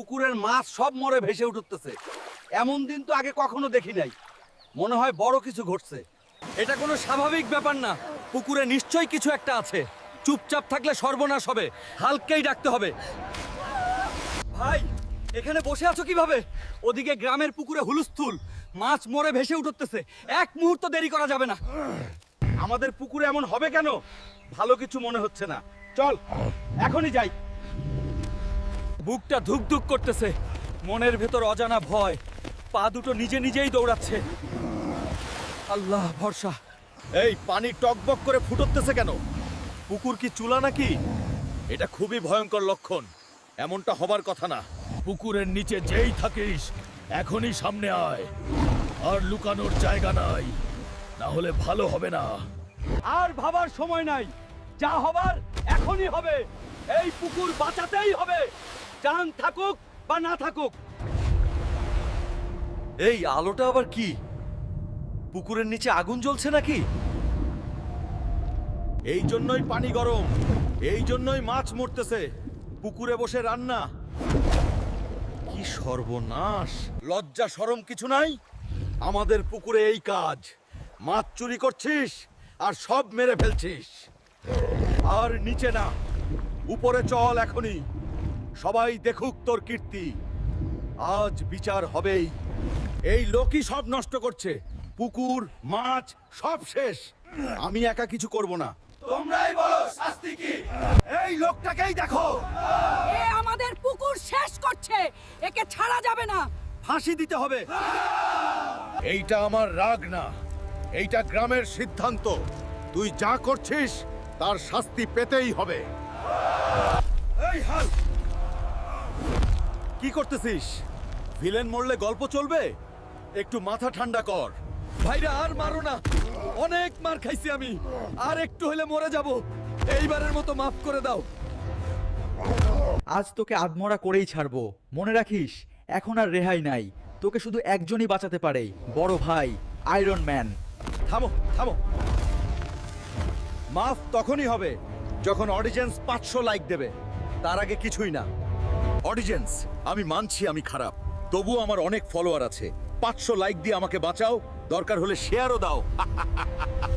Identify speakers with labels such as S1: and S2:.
S1: পুকুরের মাছ সব মরে ভেসে উঠতেছে। এমন দিন তো আগে কখনো দেখি নাই। মনে হয় বড় কিছু ঘটছে। এটা কোনো স্বাভাবিক ব্যাপার না। পুকুরে নিশ্চয়ই কিছু একটা আছে। চুপচাপ থাকলে সর্বনাশ হবে। হালকেই ডাকতে হবে। ভাই, এখানে বসে আছো কিভাবে? ওদিকে গ্রামের পুকুরে হুলস্থুল, মাছ মরে ভেসে উঠতেছে। এক মুহূর্ত দেরি করা যাবে না। আমাদের পুকুরে এমন হবে কেন? ভালো কিছু মনে হচ্ছে না। চল, এখনই যাই। বুকটা ধুকধুক করতেছে, মনের ভেতর অজানা ভয়। পা দুটো নিজে নিজেই দৌড়াচ্ছে। আল্লাহ ভরসা। এই পানি টকবক করে ফুটতেছে কেন? পুকুর কি চুলা নাকি? এটা খুবই ভয়ঙ্কর লক্ষণ। এমনটা হবার কথা না।
S2: পুকুরের নিচে যেই থাকিস এখনই সামনে আয়, আর লুকানোর জায়গা নাই, না হলে ভালো হবে না।
S1: আর ভাবার সময় নাই। যা হবার এখনই হবে। এই পুকুর বাঁচাতেই হবে, জান থাকুক বা না থাকুক। এই আলোটা আবার কি? পুকুরের নিচে আগুন জ্বলছে নাকি? এই জন্যই পানি গরম, এই জন্যই মাছ মরতেছে। পুকুরে বসে রান্না। কি সর্বনাশ! লজ্জা শরম কিছু নাই? আমাদের পুকুরে এই কাজ। মাছ চুরি করছিস আর সব মেরে ফেলছিস। আর নিচে না, উপরে চল এখনই। সবাই দেখুক তোর কীর্তি। আজ বিচার হবেই। এই লোকই সব নষ্ট করছে। পুকুর, মাছ সব শেষ। আমি একা কিছু করব না। তোমরাই বলো শাস্তি কি? এই লোকটাকেই দেখো।
S3: এ আমাদের পুকুর শেষ করছে, একে ছাড়া যাবে না।
S1: ফাঁসি দিতে হবে।
S2: এইটা আমার রাগ না, এইটা গ্রামের সিদ্ধান্ত। তুই যা করছিস তার শাস্তি পেতেই হবে।
S1: এই হাল! কি করতেছিস? ভিলেন মরলে গল্প চলবে? একটু মাথা ঠান্ডা কর। ভাইরা আর মারো না, অনেক মার খাইছি আমি। আর একটু হলে মরে যাব। এইবারের মতো মাফ করে দাও।
S4: আজ তোকে আধমরা করেই ছাড়বো। মনে রাখিস, এখন আর রেহাই নাই। তোকে শুধু একজনই বাঁচাতে পারে, বড় ভাই আয়রন ম্যান।
S1: থামো থামো। মাফ তখনই হবে যখন অডিয়েন্স 500 লাইক দেবে। তার আগে কিছুই না। অডিয়েন্স, আমি মানছি আমি খারাপ, তবুও আমার অনেক ফলোয়ার আছে। 500 লাইক দিয়ে আমাকে বাঁচাও, দরকার হলে শেয়ারও দাও।